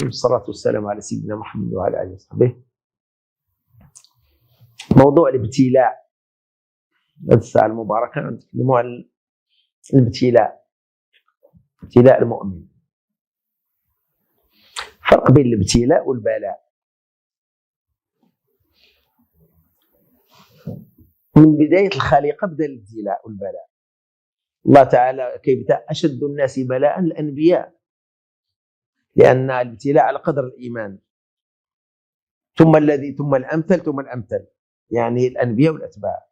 والصلاة والسلام على سيدنا محمد وعلى آله وصحبه. موضوع الابتلاء، هذه الساعة المباركة نتكلموا عن الابتلاء، ابتلاء المؤمن. فرق بين الابتلاء والبلاء. من بداية الخليقة بدأ الابتلاء والبلاء. الله تعالى كيف أشد الناس بلاء الأنبياء، لأن الابتلاء على قدر الإيمان، ثم الأمثل ثم الأمثل، يعني الأنبياء والأتباع.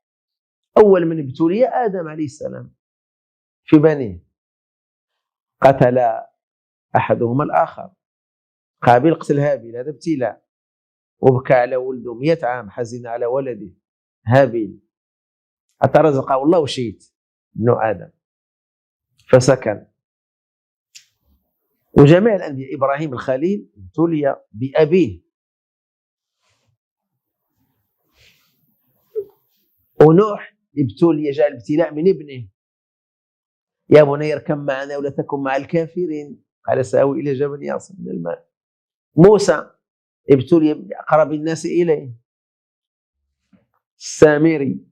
أول من ابتلي آدم عليه السلام في بنيه، قتل أحدهما الآخر، قابيل قتل هابيل، هذا ابتلاء، وبكى على ولده 100 عام، حزن على ولده هابيل حتى رزقه الله وشيت ابن آدم فسكن. وجميع الأنبياء، إبراهيم الخليل ابتلي بأبيه، ونوح ابتلي، جاء الابتلاء من ابنه، يا بني اركب معنا ولا تكن مع الكافرين، قال سآوي إلى جبل يعصم من الماء. موسى ابتلي بأقرب الناس إليه، السامري.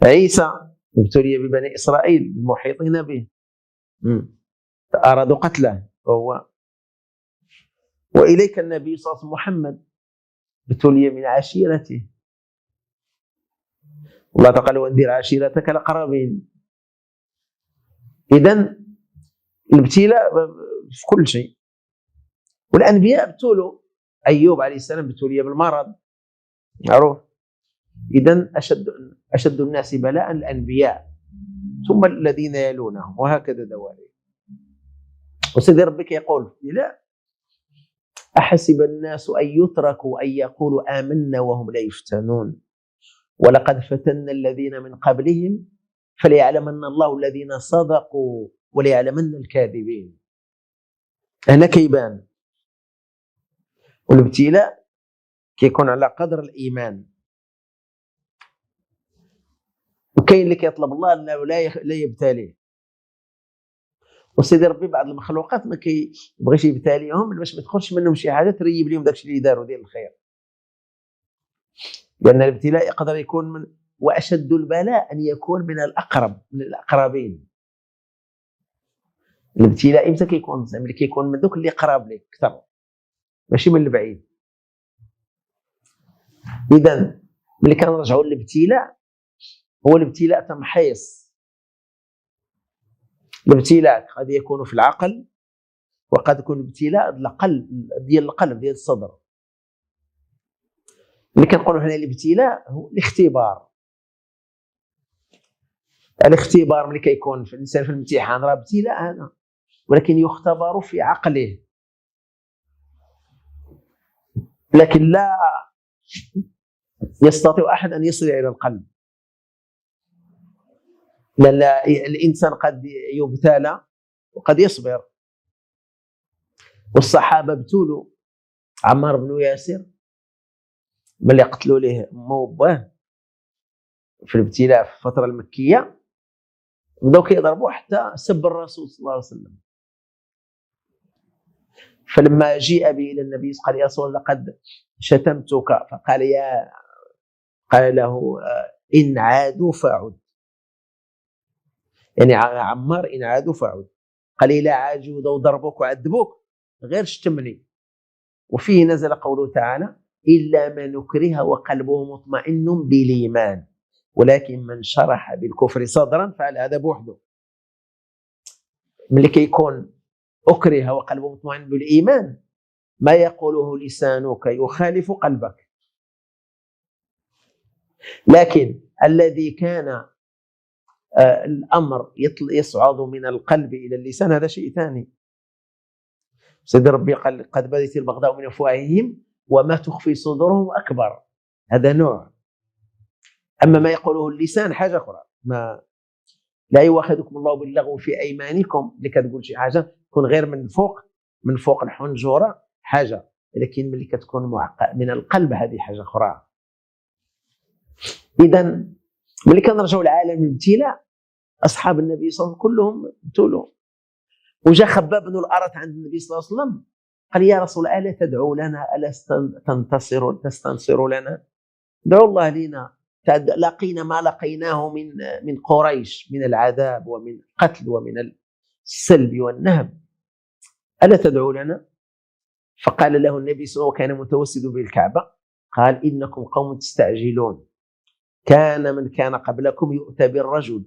عيسى ابتلي ببني إسرائيل المحيطين به، أرادوا قتله وهو. وإليك النبي صلى الله عليه وسلم محمد ابتلي من عشيرته، الله قال وانذر عشيرتك الأقربين. إذن الابتلاء في كل شيء. والأنبياء ابتلوا، أيوب عليه السلام ابتلي بالمرض معروف. إذن أشد الناس بلاء الأنبياء، ثم الذين يلونهم، وهكذا دوالي. وسيدي ربك يقول لا أحسب الناس أن يتركوا أن يقولوا آمنا وهم لا يفتنون ولقد فتنا الذين من قبلهم فليعلمن الله الذين صدقوا وليعلمن الكاذبين. هنا كيبان. والابتلاء كيكون على قدر الإيمان، وكاين اللي كيطلب الله انه لا يبتليه. وسيدي ربي بعض المخلوقات ما كيبغيش يبتليهم باش ما تدخلش منهم شي حاجه تريب لهم داكشي اللي داروا ديال الخير، لان الابتلاء يقدر يكون من، واشد البلاء ان يكون من الاقرب، من الاقربين. الابتلاء امتى كيكون؟ ملي كيكون من دوك اللي قراب لك اكثر، ماشي من البعيد. اذا ملي كنرجعوا للابتلاء، هو الابتلاء تمحيص. الابتلاء قد يكون في العقل، وقد يكون ابتلاء ديال القلب ديال الصدر. اللي كنقولوا حنا الابتلاء هو الاختبار. الاختبار ملي كيكون في الانسان في الامتحان راه ابتلاء هذا، ولكن يختبر في عقله، لكن لا يستطيع احد ان يصل الى القلب. لأن الإنسان قد يبتلى وقد يصبر. والصحابة ابتلوا. عمار بن ياسر ملي قتلوا ليه امه وباه في الابتلاء في الفترة المكية، بداو كيضربوا حتى سب الرسول صلى الله عليه وسلم. فلما جيء به إلى النبي قال يا رسول الله لقد شتمتك، قال له إن عادوا فعد، يعني عمار إن عادوا فعد. قال لا عاجوا وضربوك وعذبوك غير شتمني. وفيه نزل قوله تعالى إلا من نكره وقلبه مطمئن بالإيمان ولكن من شرح بالكفر صدرا فعل هذا بوحده. ملي كيكون أكره وقلبه مطمئن بالإيمان، ما يقوله لسانك يخالف قلبك. لكن الذي كان الأمر يصعد من القلب إلى اللسان هذا شيء ثاني. سيد ربي قال قد بدت البغضاء من أفواههم وما تخفي صدورهم أكبر، هذا نوع. أما ما يقوله اللسان حاجة أخرى. ما لا يؤاخذكم الله باللغو في أيمانكم، اللي كتقول شي حاجة تكون غير من فوق الحنجرة حاجة، لكن ملي كتكون من القلب هذه حاجة أخرى. إذا ملي كنرجعوا لعالم الابتلاء، أصحاب النبي صلى الله عليه وسلم كلهم ابتلوا. وجاء خباب بن الأرت عند النبي صلى الله عليه وسلم قال يا رسول الله ألا تدعو لنا، ألا تستنصر لنا؟ دعوا الله لنا، لقينا ما لقيناه من قريش من العذاب ومن القتل ومن السلب والنهب، ألا تدعو لنا؟ فقال له النبي صلى الله عليه وسلم وكان متوسد بالكعبة قال إنكم قوم تستعجلون، كان من كان قبلكم يؤتى بالرجل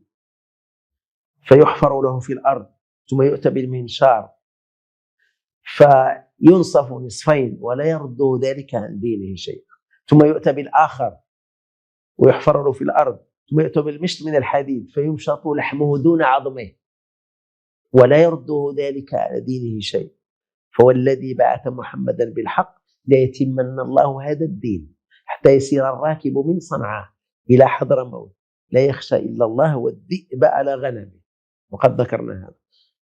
فيحفر له في الأرض ثم يؤتى بالمنشار فينصف نصفين ولا يرد ذلك عن دينه شيئا، ثم يؤتى بالآخر ويحفر له في الأرض ثم يؤتى بالمشط من الحديد فيمشط لحمه دون عظمه ولا يرده ذلك عن دينه شيء، فوالذي بعث محمدا بالحق ليتمن الله هذا الدين حتى يسير الراكب من صنعاء إلى حضرموت لا يخشى إلا الله والذئب على غنمه، وقد ذكرنا هذا.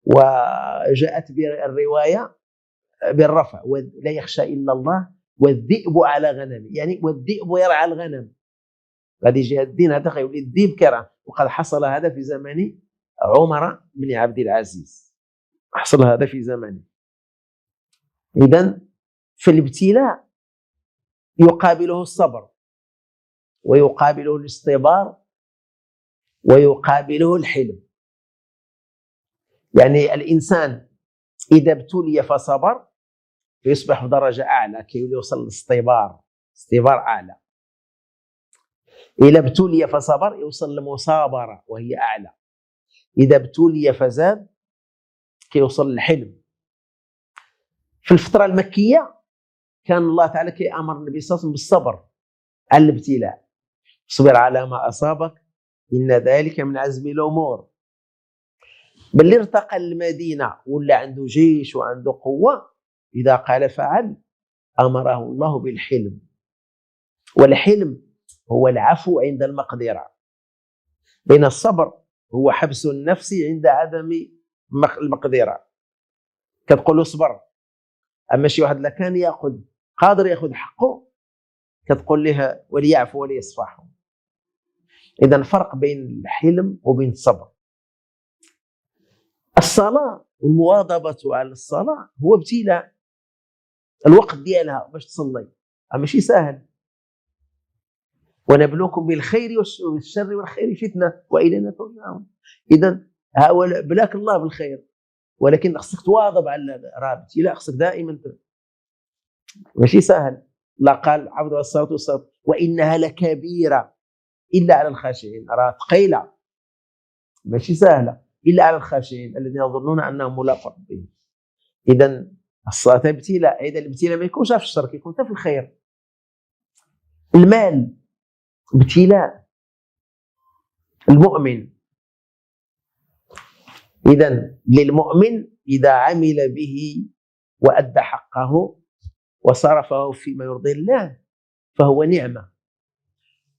وجاءت بالرواية بالرفع لا يخشى إلا الله والذئب على غنمه، يعني والذئب يرعى الغنم، غادي يجي الدين هذا غيولي الذئب كرع. وقد حصل هذا في زمن عمر بن عبد العزيز، حصل هذا في زمنه. إذن فالابتلاء يقابله الصبر ويقابله الاصطبار ويقابله الحلم. يعني الإنسان إذا ابتلي فصبر فيصبح درجة أعلى كي يوصل للاصطبار، اصطبار أعلى. إذا ابتلي فصبر يوصل للمصابرة وهي أعلى. إذا ابتلي فزاد كي يوصل للحلم. في الفترة المكية كان الله تعالى كي أمر النبي صلى الله عليه وسلم بالصبر على الابتلاء، اصبر على ما أصابك إن ذلك من عزم الأمور. بل ارتقى المدينة ولا عنده جيش وعنده قوة، إذا قال فعل أمره الله بالحلم، والحلم هو العفو عند المقدرة، بين الصبر هو حبس النفس عند عدم المقدرة. كتقول له صبر، أما شي واحد لكان يأخذ قادر يأخذ حقه كتقول له وليعفو وليصفح. إذا فرق بين الحلم وبين الصبر. الصلاة والمواظبة على الصلاة هو ابتلاء، الوقت ديالها باش تصلي ماشي سهل. ونبلوكم بالخير والشر والخير فتنة وإلينا ترجعون. إذا بلاك الله بالخير، ولكن خصك تواظب على رابطي، لا خصك دائما ماشي سهل. لا قال عبد الصلاة والسلام وإنها لكبيرة إلا على الخاشعين، راه ثقيلة ماشي سهلة إلا على الخاشعين الذين يظنون أنهم ملاقوا ربهم. إذا الصلاة ابتلاء، إذا الابتلاء ما يكونش في الشر يكون في الخير. المال ابتلاء المؤمن. إذا للمؤمن إذا عمل به وأدى حقه وصرفه فيما يرضي الله فهو نعمة،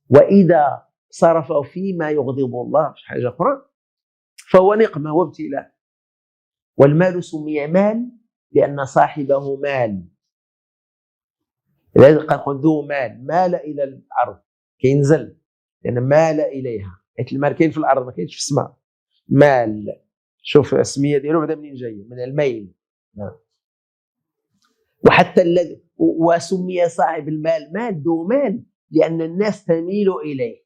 وإذا صرفه فيما يغضب الله في حاجة أخرى فهو نقمة وابتلاء. والمال سمي مال لأن صاحبه مال، لذلك قال ذو مال مال إلى الأرض كينزل لأن مال إليها. المال كاين في الأرض ما كاينش في السماء. مال شوف الاسمية ديالو بعدا منين جاي، من الميل. وحتى الذي وسمي صاحب المال مال ذو مال لأن الناس تميل إليه،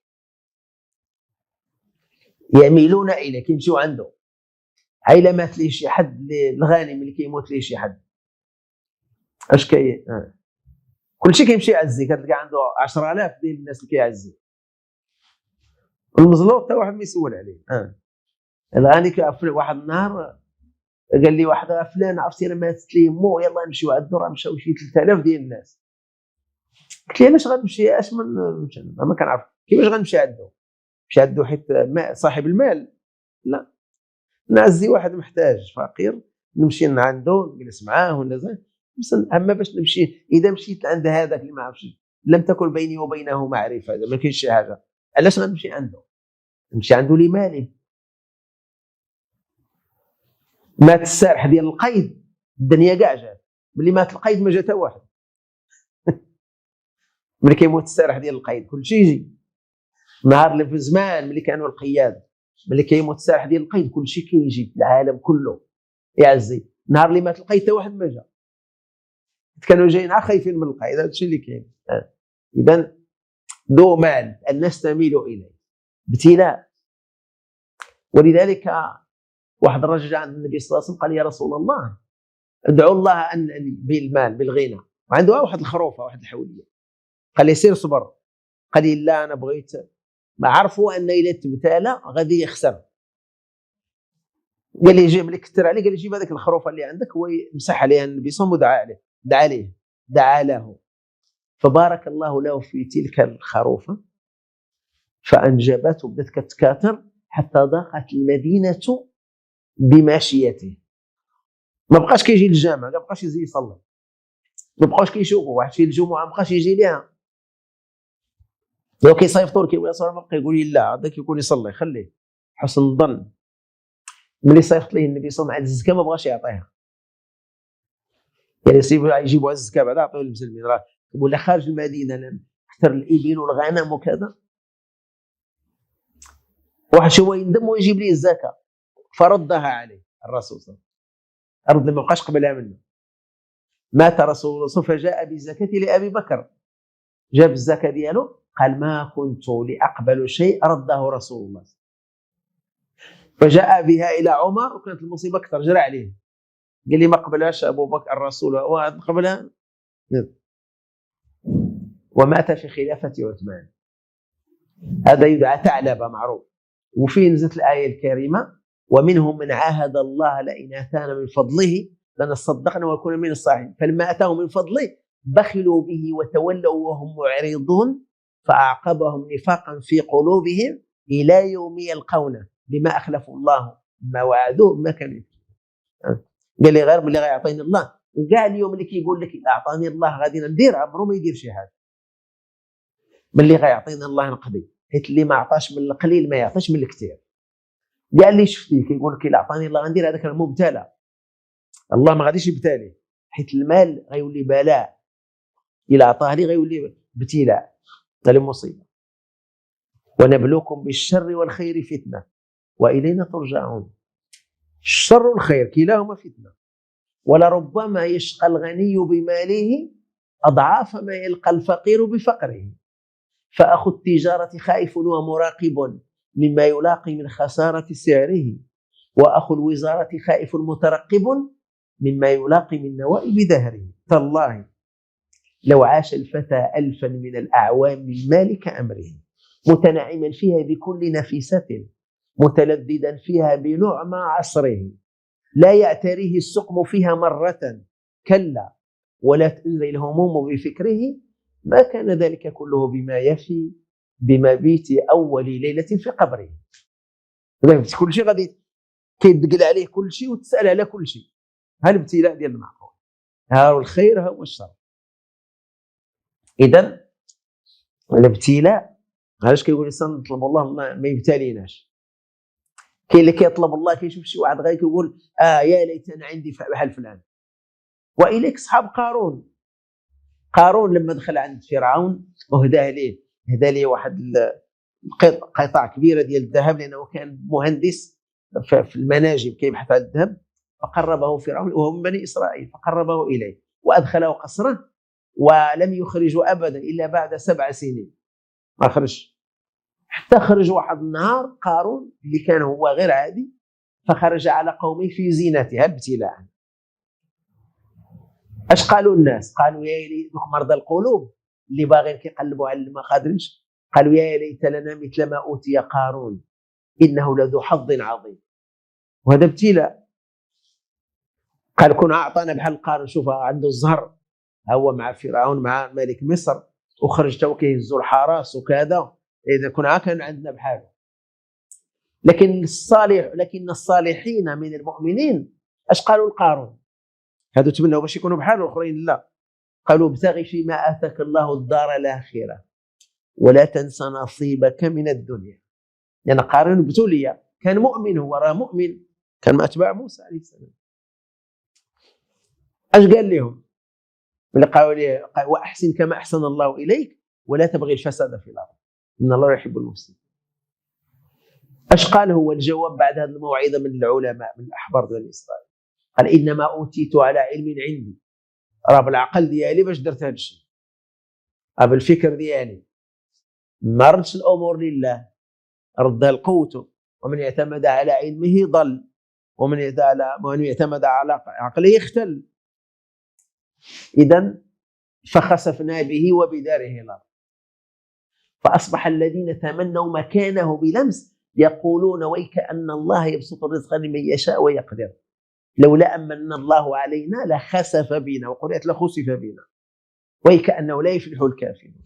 يميلون إليه كيمشيو عنده. عيلة مات ليه شي حد الغانم اللي كيموت ليه شي حد اش كاين كلشي كيمشي يعزي، كتلقى عنده 10,000 ديال الناس اللي كيعزي. المزلوط حتى واحد ما يسول عليه. الغني واحد النهار قال لي واحد فلان عرفتي راه ماتت ليه مو، يلا نمشيو عندو. راه مشاو شي 3000 ديال الناس. قلت لي علاش غنمشي؟ اش من ما كنعرف كيفاش غنمشي عندو. مشي عندو حيت صاحب المال؟ لا، نعزي واحد محتاج فقير نمشي عنده نجلس معاه ونزل. اما باش نمشي اذا مشيت عند هذاك اللي ما عرفش لم تكن بيني وبينه معرفه، اذا ما كاينش شي حاجه علاش غنمشي عنده؟ نمشي عنده لمالي. مات السارح ديال القيد الدنيا كاع جات، ملي مات القيد ما جا حتى واحد. ملي كيموت السارح ديال القيد كلشي يجي. نهار اللي في زمان ملي كانوا القياد، ملي كيموت السارح ديال القيد كلشي كيجي في العالم كله. يا عزي نهار اللي ما تلقى حتى واحد ما جا، كانوا جايين خايفين من القاع. هذا الشيء اللي كاين. اذا ذو مال الناس تميل اليه، ابتلاء. ولذلك واحد الرجل جاء عند النبي صلى الله عليه وسلم قال: يا رسول الله ادعو الله ان بالمال بالغنى، وعنده واحد الخروفه واحد الحوليه. قال لي: سير صبر. قال لي: لا انا بغيت ما عرفوا ان الى تبتلى غادي يخسر. قال لي: جيب لك كثر عليه. قال لي: جيب هذاك الخروفه اللي عندك. هو مسح عليها النبي صلى الله عليه وسلم ودعا دعا له، فبارك الله له في تلك الخروفه فانجبت وبدات كتكاثر حتى ضاقت المدينه بماشيته. ما بقاش كيجي للجامع، ما بقاش يزيد يصلي، ما بقاوش كيشوفوا واحد في الجمعه ما بقاش يجي ليها. لو كيصيفطوا كيقول صار ما بقى، يقول لي لا هذا كيكون يصلي خليه حسن الظن. ملي صيفط ليه النبي صلى الله عليه وسلم الزكاه ما بغاش يعطيها، يعني يجيبوا الزكاه بعد عطيوه للمسلمين، راه ولا خارج المدينه اكثر الابل والغنم وكذا. واحد شو يندم ويجيب لي الزكاه فردها عليه الرسول صلى الله عليه وسلم، ما بقاش قبلها منه. مات رسول الله صلى الله عليه وسلم فجاء بالزكاه لابي بكر، جاب الزكاه ديالو قال: ما كنت لاقبل شيء رده رسول الله. فجاء بها الى عمر وكانت المصيبه اكثر، جرى عليه قال لي: ما قبلهاش ابو بكر الرسول وهذا قبلها. ومات في خلافه عثمان. هذا يدعى ثعلبه معروف. وفيه نزلت الايه الكريمه: ومنهم من عاهد الله لئن اتانا من فضله لنصدقنا ونكون من الصالحين فلما اتاهم من فضله بخلوا به وتولوا وهم معرضون فاعقبهم نفاقا في قلوبهم الى يوم يلقونه بما اخلفوا الله ما وعدوه ما كانوا. قال لي: غير اللي غيعطيني الله. وكاع اليوم اللي كيقول لك اذا اعطاني الله غادي ندير، عمره ما يدير شي حاجه. ملي غيعطينا الله نقضي، حيت اللي ما عطاش من القليل ما يعطيش من الكثير. قال لي: شفتي كيقول لك اذا اعطاني الله غندير، هذاك المبتلى الله ما غاديش يبتليه، حيت المال غيولي بلاء، الى عطاه لي غيولي ابتلاء، هذه مصيبه. ونبلوكم بالشر والخير فتنه والينا ترجعون. الشر والخير كلاهما فتنه، ولربما يشقى الغني بماله اضعاف ما يلقى الفقير بفقره، فاخو التجاره خائف ومراقب مما يلاقي من خساره سعره، واخو الوزاره خائف مترقب مما يلاقي من نوائب دهره. تالله لو عاش الفتى 1000 من الأعوام من مالك أمره متنعما فيها بكل نفيسة متلذذا فيها بنعم عصره لا يعتريه السقم فيها مرة كلا ولا تأذي الهموم بفكره ما كان ذلك كله بما يفي بمبيت أول ليلة في قبره. كل شيء غادي كيدقل عليه كل شيء وتسأل على كل شيء. ها الابتلاء ديال المعقول، ها هو الخير ها هو الشر. إذن الابتلاء علاش كيقول الانسان نطلب الله ما يبتليناش. كاين اللي كيطلب الله كيشوف شي واحد غير كيقول يا ليت انا عندي بحال فلان. واليك صحاب قارون لما دخل عند فرعون وهداه ليه، هدا ليه واحد قطع كبيره ديال الذهب لانه كان مهندس في المناجم كيبحث على الذهب، فقربه فرعون وهو من بني اسرائيل فقربه اليه وادخله قصره ولم يخرجه ابدا الا بعد 7 سنين. ما خرج حتى خرج واحد النهار قارون اللي كان هو غير عادي، فخرج على قومه في زينتها ابتلاء. اش قالوا الناس؟ قالوا يا ليت مرضى القلوب اللي باغيين كيقلبوا على ما قادرينش، قالوا يا ليت لنا مثل ما اوتي قارون انه لذو حظ عظيم. وهذا ابتلاء. قال كون اعطانا بحال قارون، شوف عنده الزهر هو مع فرعون مع ملك مصر وخرج تو كيهزوا الحراس وكذا، اذا كنا كان عندنا بحاله. لكن الصالحين من المؤمنين اش قالوا لقارون؟ هذو تمنوا باش يكونوا بحاله، الاخرين لا، قالوا ابتغي فيما اتاك الله الدار الاخره ولا تنس نصيبك من الدنيا. يعني قارون ابتلي، كان مؤمن، هو راه مؤمن، كان من اتباع موسى عليه السلام. اش قال لهم؟ اللي قالوا لي واحسن كما احسن الله اليك ولا تبغي الفساد في الارض ان الله يحب المفسدين. اش قال هو الجواب بعد هذه الموعظه من العلماء من الاحبار بني اسرائيل؟ قال انما اوتيت على علم عندي، راه بالعقل ديالي باش درت هذا الشيء، بالفكر ديالي، ما ردش الامور لله، ردها لقوته. ومن اعتمد على علمه ضل، ومن اعتمد على عقله اختل. اذا فخسفنا به وبداره الارض، فاصبح الذين تمنوا مكانه بلمس يقولون ويكأن الله يبسط الرزق لمن يشاء ويقدر، لولا أمن الله علينا لخسف بنا، وقرأت لخسف بنا، ويكأنه لا يفلح الكافرون.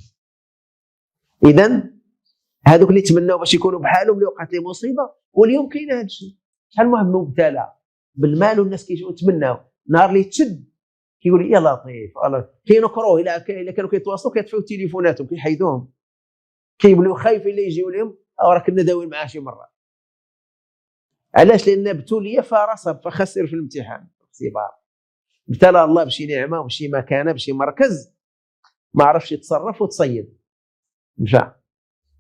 إذن هذوك اللي تمنوا باش يكونوا بحالهم اللي وقعت لهم مصيبه، واليوم كاين هذا الشيء. شحال واحد مبتلى بالمال والناس كيجيو يتمناو، نهار اللي تشد كيقول يا لطيف، كاينوا كروه الا كانوا كيتواصلوا كيطفيو تليفوناتهم كيحيدوهم، كيوليو خايفين اللي يجيو لهم، راه كنا داويين معاه شي مره. علاش؟ لان ابتلي فرصب فخسر في الامتحان اختبار، ابتلى الله بشي نعمه وبشي مكانه بشي مركز ما عرفش يتصرف وتصيد نفع.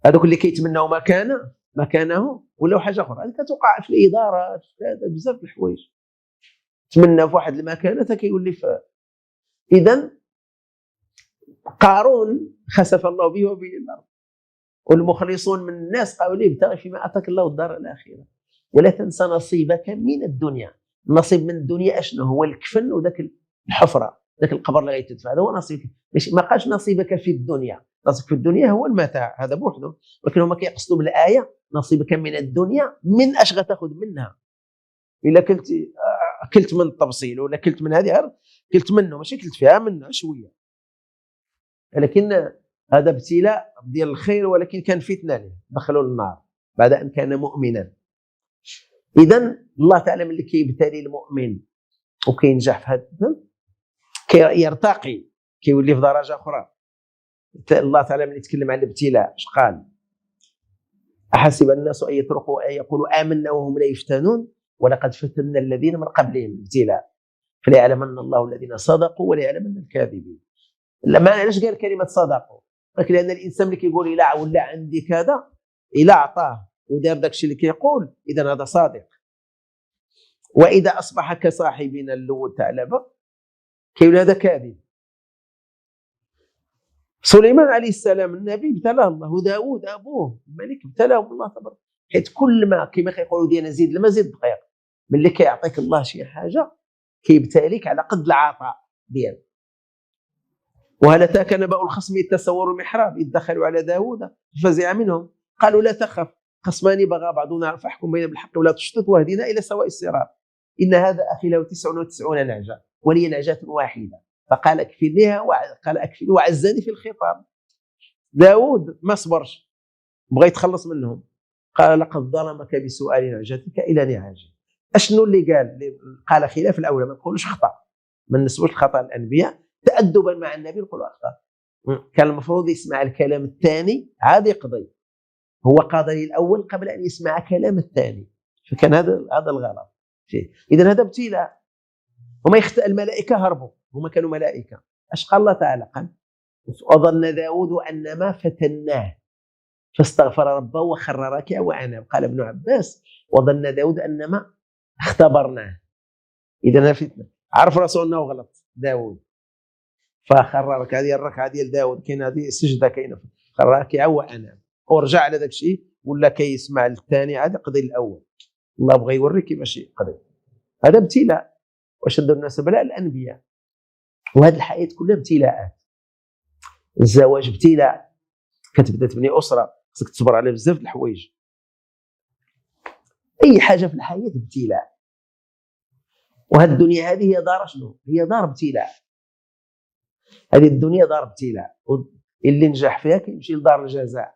هذوك اللي كيتمناو مكانه ولاو حاجه اخرى. هذه كتوقع في الادارات، في بزاف د الحوايج، تمنى في واحد المكانه كيولي في. اذا قارون خسف الله به وبه الارض، والمخلصون من الناس قالوا لي ابتغي فيما اتاك الله الدار الاخره ولا تنسى نصيبك من الدنيا. النصيب من الدنيا اشنو هو؟ الكفن وذاك الحفره، ذاك القبر اللي غيتدفع، هذا هو نصيبك. ما قالش نصيبك في الدنيا، نصيبك في الدنيا هو المتاع هذا بوحده، ولكن هما كيقصدوا بالايه نصيبك من الدنيا من اش غتاخذ منها. الا كلت من التبصيل ولا كلت من هذه، كلت منه ماشي كلت فيها منه شويه، لكن هذا ابتلاء ديال الخير، ولكن كان فتنه له، دخلوا للنار بعد ان كان مؤمنا. اذا الله تعالى ملي كيبتلي المؤمن وكينجح في هذا كيرتقي، كيولي في درجه اخرى. الله تعالى ملي يتكلم عن الابتلاء اش قال؟ احسب الناس ان يتركوا ان يقولوا امنا وهم لا يفتنون ولقد فتنا الذين من قبلهم. الابتلاء فليعلمن الله الذين صدقوا وليعلمن الكاذبين. ما علاش قال كلمه صدقوا؟ لكن لان الانسان اللي كيقول لا ولا عندي كذا، الا عطاه ودار داك الشيء اللي كيقول اذا هذا صادق. واذا اصبح كصاحبنا الاول ثعلبه كيقول هذا كاذب. سليمان عليه السلام النبي ابتلاه الله، وداود ابوه الملك ابتلاه الله تبارك، حيت كل ما كما كيقولوا ديالنا زيد لما زيد دقيق، ملي كيعطيك الله شي حاجه كيبتليك على قد العطاء ديالك. وهل اتاك نبأ الخصم إذ تسوروا المحراب إذ دخلوا على داود ففزع منهم قالوا لا تخف خصمان بغى بعضنا فاحكم بينهم بالحق ولا تشطط واهدنا الى سواء الصراط ان هذا اخي له 99 نعجه ولي نعجه واحده فقال اكفلنيها، قال اكفلني وعزني في الخطاب. داود ما صبرش، بغى يتخلص منهم، قال لقد ظلمك بسؤال نعجتك الى نعاجه. اشنو اللي قال؟ قال خلاف الاولى، ما نقولوش خطا، ما نسبوش الخطا للانبياء، تادبا مع النبي نقولوا اخطا. كان المفروض يسمع الكلام الثاني عاد يقضي، هو قاضي الاول قبل ان يسمع كلام الثاني، فكان هذا الغلط. اذا هذا ابتلاء. وما الملائكه هربوا، هما كانوا ملائكه. اش قال الله تعالى؟ قال وظن داود ان ما فتناه فاستغفر ربه وخر راكعا واناب. قال ابن عباس وظن داود ان ما اختبرناه. اذا فتنه، عرف راسه انه غلط داود فخر راكعا. هذه الركعه ديال داود كاين، هذه سجده كاينه، خر راكعا واناب، ورجع على داك الشيء ولا كيسمع الثاني عاد يقضي الاول. الله بغى يوريك كيفاش يقضي. هذا ابتلاء. واشد الناس بلاء الانبياء. وهذه الحياه كلها ابتلاءات. الزواج ابتلاء، كتبدا تبني اسره خصك تصبر على بزاف د الحوايج. اي حاجه في الحياه ابتلاء. وهذه الدنيا هذه هي دار شنو؟ هي دار ابتلاء. هذه الدنيا دار ابتلاء، اللي نجح فيها كيمشي لدار الجزاء.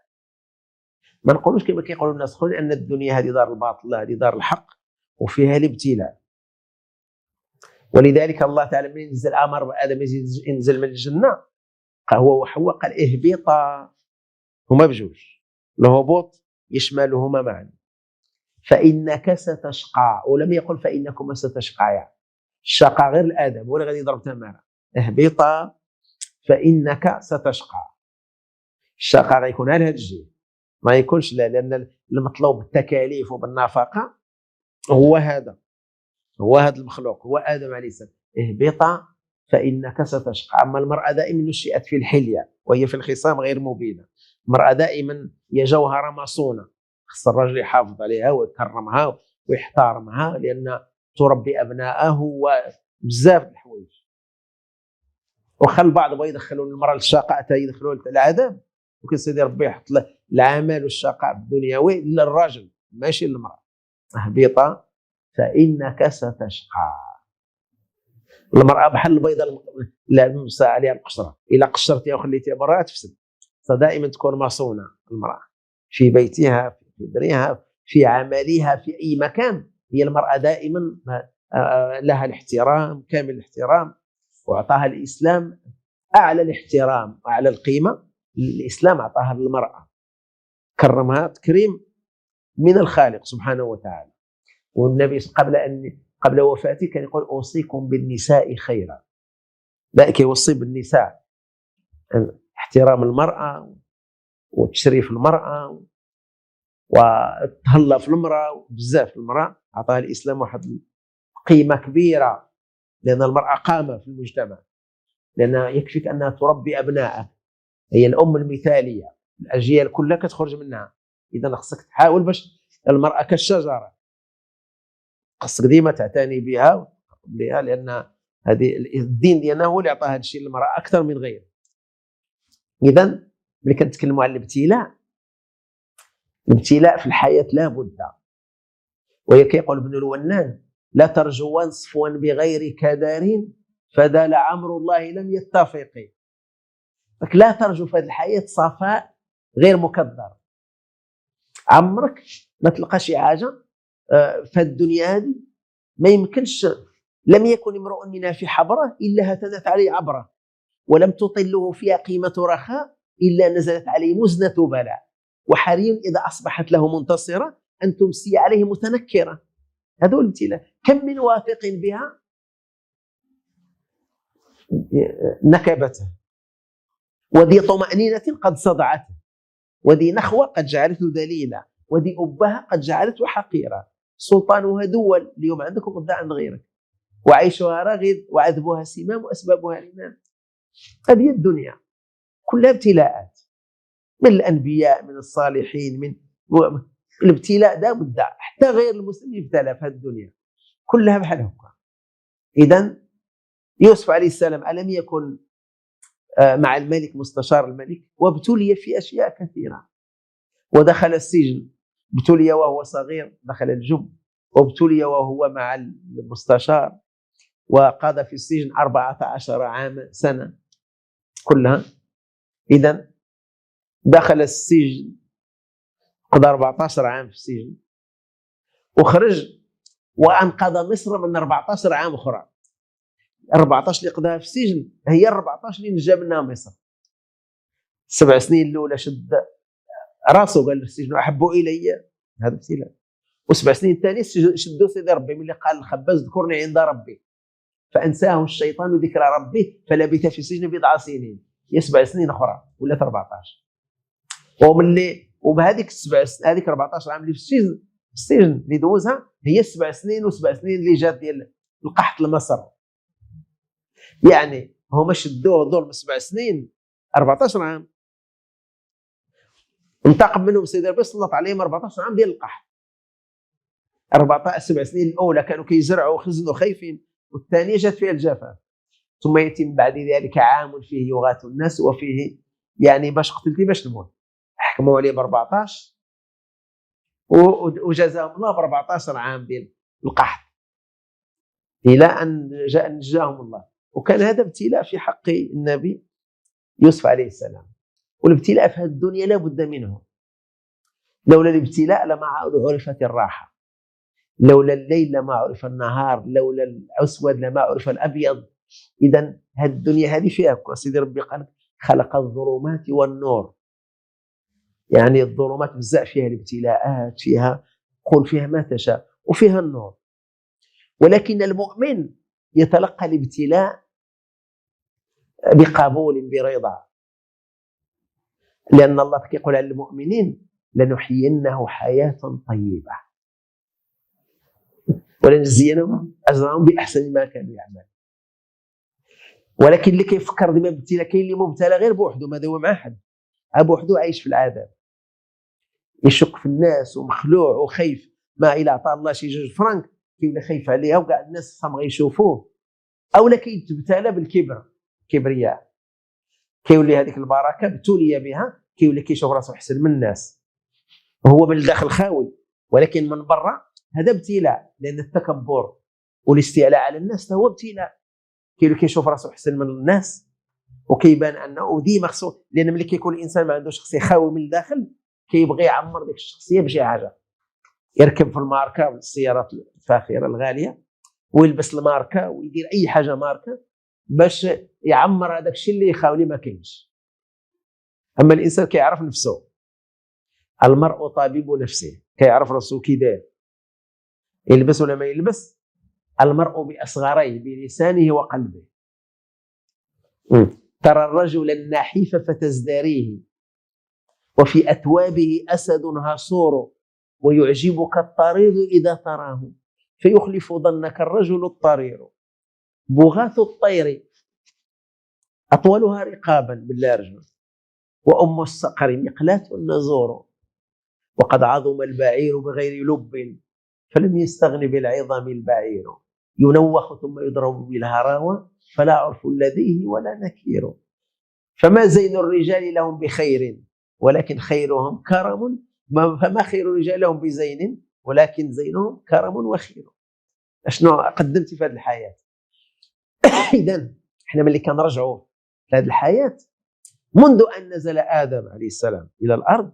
ما نقولوش كما كيقولوا الناس اخرين ان الدنيا هذه دار الباطل، لا، هذه دار الحق وفيها الابتلاء. ولذلك الله تعالى من ينزل امر ادم ينزل من الجنه، هو وحواء قال اهبطا، هما بجوج، الهبوط يشملهما معا. فانك ستشقى، ولم يقل فانكما ستشقيا. الشقاء غير الادم ولا غادي يضرب تماره. اهبطا فانك ستشقى. الشقاء غيكون على هذا الجهه، ما يكونش لا، لان المطلوب بالتكاليف وبالنفقه هو هذا. هو هذا المخلوق، هو آدم عليه السلام. اهبط فإنك ستشقى. أما المرأة دائما نشئت في الحلية وهي في الخصام غير مبينة. المرأة دائما هي جوهرة مصونة، خص الرجل يحافظ عليها ويكرمها ويحترمها، لأن تربي أبناءه وبزاف الحوايج. وخا البعض بغا يدخلوا المرأة للشقاء حتى يدخلوا العذاب، ممكن سيدي ربي يحط له العمل والشقاء الدنيوي للرجل ماشي للمرأة. اهبط فإنك ستشقى. المرأة بحال البيضة لا نمسى عليها القشرة، إلا قشرتيها وخليتيها برا تفسد. فدائما تكون مصونة المرأة في بيتها، في دريها، في عملها، في أي مكان. هي المرأة دائما لها الاحترام، كامل الاحترام، وأعطاها الإسلام أعلى الاحترام وأعلى القيمة. الإسلام أعطاها للمرأة، كرمها تكريم من الخالق سبحانه وتعالى. والنبي قبل وفاته كان يقول أوصيكم بالنساء خيرا. لا، كيوصي بالنساء احترام المرأة وتشريف المرأة وتهلا في المرأة بزاف. المرأة أعطاها الإسلام واحد قيمة كبيرة، لأن المرأة قامة في المجتمع، لأن يكفيك أنها تربي أبنائك، هي الأم المثالية، الأجيال كلها كتخرج منها. إذا خصك تحاول باش المرأة كالشجرة، خصك ديما تعتني بها وتقبلها، لأن هذه الدين ديالنا هو اللي عطى هذا الشيء للمرأة أكثر من غيره. إذا ملي كنتكلموا على الابتلاء في الحياة لا بد. وهي كيقول ابن الونان: لا ترجوا صفوا بغير كدار فذا لعمر الله لم يتفق. لا ترجو في هذه الحياة صفاء غير مكدر. عمرك ما تلقى شي حاجة في الدنيا هذه ما يمكنش. لم يكن امرؤ منا في حبره إلا هتدت عليه عبره، ولم تطله فيها قيمة رخاء إلا نزلت عليه مزنة بلاء، وحري إذا أصبحت له منتصرة أن تمسي عليه متنكرة. هذا هو الابتلاء. كم من واثق بها نكبته، وذي طمأنينة قد صدعته، وذي نخوة قد جعلته ذليلا، وذي أبها قد جعلته حقيرا. سلطانها دول اليوم عندك وغدا عند غيرك، وعيشها رغد وعذبها سمام وأسبابها رمام. هذه الدنيا كلها ابتلاءات، من الأنبياء، من الصالحين، من الابتلاء دا بد. حتى غير المسلم يبتلى في هذه الدنيا كلها بحال هكا. إذا يوسف عليه السلام ألم يكن مع الملك مستشار الملك، وابتلي في أشياء كثيرة، ودخل السجن، ابتلي وهو صغير دخل الجب، وابتلي وهو مع المستشار، وقضى في السجن 14 عام سنة كلها. إذا دخل السجن قضى 14 عام في السجن، وخرج وأنقذ مصر من 14 عام أخرى. 14 اللي قضاها في السجن هي 14 اللي نجا منها مصر. 7 سنين الأولى شد راسه قال السجن أحب إلي، هذا ابتلاء. و7 سنين الثانية شدوا سيدي ربي ملي قال الخباز اذكرني عند ربي فأنساه الشيطان ذكر ربه فلبث في السجن بضع سنين. هي 7 سنين أخرى ولات 14. وبهذيك هذيك 14 عام اللي في السجن اللي دوزها هي 7 سنين و7 سنين اللي جات ديال القحط لمصر. يعني هما شدوه ظلم 7 سنين 14 عام، انتقم منهم سيدي ربي، سلط عليهم 14 عام ديال القحط. 7 سنين الاولى كانوا كيزرعوا وخزنوا خايفين، والثانيه جات فيها الجفاف. ثم يتم بعد ذلك عام فيه يغاث الناس وفيه يعني باش قتلتي باش تموت. حكموا عليه ب 14 وجزاهم الله ب 14 عام ديال القحط الى ان جاء نجاهم الله. وكان هذا ابتلاء في حق النبي يوسف عليه السلام. والابتلاء في هذه الدنيا لا بد منه. لولا الابتلاء لما عرفت الراحة، لولا الليل لما عرف النهار، لولا الأسود لما عرف الأبيض. إذن هذه الدنيا هذه فيها سيدي ربي قال خلق الظلمات والنور. يعني الظلمات بزاف فيها الابتلاءات، فيها قل فيها ما تشاء، وفيها النور. ولكن المؤمن يتلقى الابتلاء بقبول برضا، لأن الله يقول على المؤمنين لنحيينه حياة طيبة. ولنجزينهم اجرهم باحسن ما كانوا يعملون. ولكن اللي كيفكر ديما بالابتلاء، كاين اللي مبتلى غير بوحده، ما داوي مع حد، بوحده عايش في العذاب، يشك في الناس ومخلوع وخايف. ما الى عطى الله شي 2 فرانك كيولي خايف عليها وكاع الناس صام غيشوفوه. اولا كيتبتلى بالكبر، كبرياء، كيولي هذيك البركه ابتلي بها، كيولي كيشوف راسو احسن من الناس، وهو من الداخل خاوي، ولكن من برا هذا ابتلاء، لان التكبر والاستعلاء على الناس هو ابتلاء. كيولي كيشوف راسو احسن من الناس وكيبان انه ديما خصو، لان ملي كيكون الانسان ما عندوش شخصيه خاوي من الداخل كيبغي يعمر ديك الشخصيه بشي حاجه، يركب في الماركه والسيارات الفاخره الغاليه ويلبس الماركه ويدير اي حاجه ماركه باش يعمر هذاك الشيء اللي خاولي ما كاينش. اما الانسان كيعرف نفسه، المرء طبيب نفسه، كيعرف راسو كي داير، يلبس ولا ما يلبس. المرء باصغريه بلسانه وقلبه. ترى الرجل النحيف فتزدريه، وفي أثوابه أسد هصور، ويعجبك الطرير إذا تراه، فيخلف ظنك الرجل الطرير. بغاث الطير أطولها رقابا بالله، وأم الصقر مقلاة النزور، وقد عظم البعير بغير لب، فلم يستغن بالعظام البعير. ينوخ ثم يضرب بالهراوة، فلا عرف لديه ولا نكير. فما زين الرجال لهم بخير، ولكن خيرهم كرم. فما خير الرجال لهم بزين، ولكن زينهم كرم وخير. شنو قدمت في هذه الحياة؟ إذا احنا ملي كنرجعوا لهذه الحياة منذ أن نزل آدم عليه السلام إلى الأرض،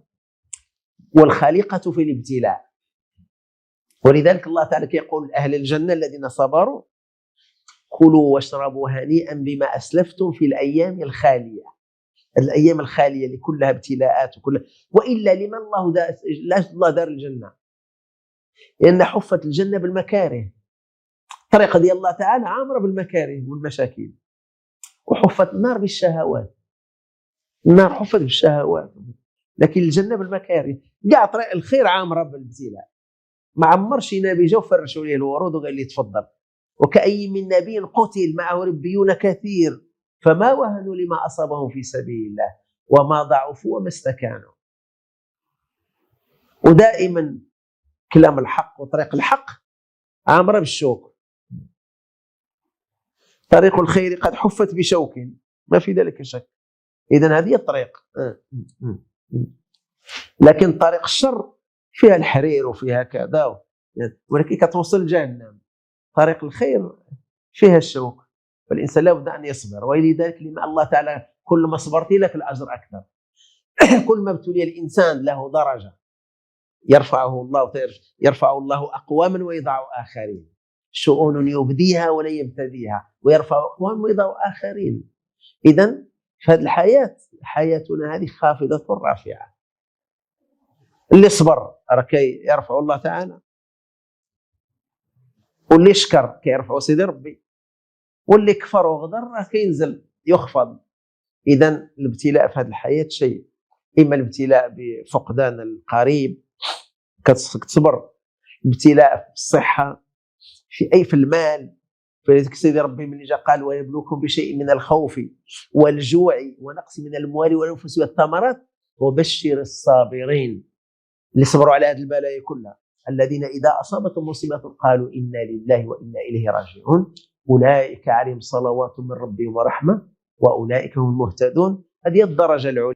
والخليقة في الابتلاء. ولذلك الله تعالى يقول أهل الجنة الذين صبروا: كلوا واشربوا هنيئا بما أسلفتم في الأيام الخالية. الأيام الخالية اللي كلها ابتلاءات وإلا لمن الله دار الجنة؟ لأن حفت الجنة بالمكاره. الطريقة ديال الله تعالى عامرة بالمكاره والمشاكل. وحفت النار بالشهوات، النار حفت بالشهوات، لكن الجنة بالمكاره. كاع طريق الخير عامرة بالابتلاء. ما عمرش نبي جا وفرشوا ليه الورود وقال لي تفضل. وكأي من نبي قتل معه ربيون كثير، فما وهنوا لما أصابهم في سبيل الله وما ضعفوا وما استكانوا. ودائما كلام الحق وطريق الحق عامرة بالشوك. طريق الخير قد حفت بشوك، ما في ذلك شك. إذن هذه الطريق. لكن طريق الشر فيها الحرير وفيها كذا، ولكن كتوصل جهنم. طريق الخير فيها الشوك، فالإنسان لابد أن يصبر. ولذلك لما الله تعالى كل ما صبرت لك الأجر أكثر. كل ما ابتلي الإنسان له درجة يرفعه الله أقواما ويضع آخرين. شؤون يبديها ولا يبتديها، ويرفع أقوام ويضع آخرين. إذن فهذه الحياة حياتنا هذه خافضة رافعة. اللي صبر كي يرفع الله تعالى، واللي شكر كيرفعوا سيدي ربي، واللي كفر وغدر كينزل يخفض. إذن الابتلاء في هذه الحياة شيء، إما الابتلاء بفقدان القريب كتصبر تصبر، ابتلاء في الصحة، في المال. فلذلك سيدي ربي من جاء قال: ويبلوكم بشيء من الخوف والجوع ونقص من الأموال والأنفس والثمرات وبشر الصابرين. اللي صبروا على هذه البلايا كلها، الذين إذا أصابتهم مصيبة قالوا إنا لله وإنا إليه راجعون، أولئك عليهم صلوات من ربهم ورحمة وأولئك هم المهتدون. هذه الدرجة العليا.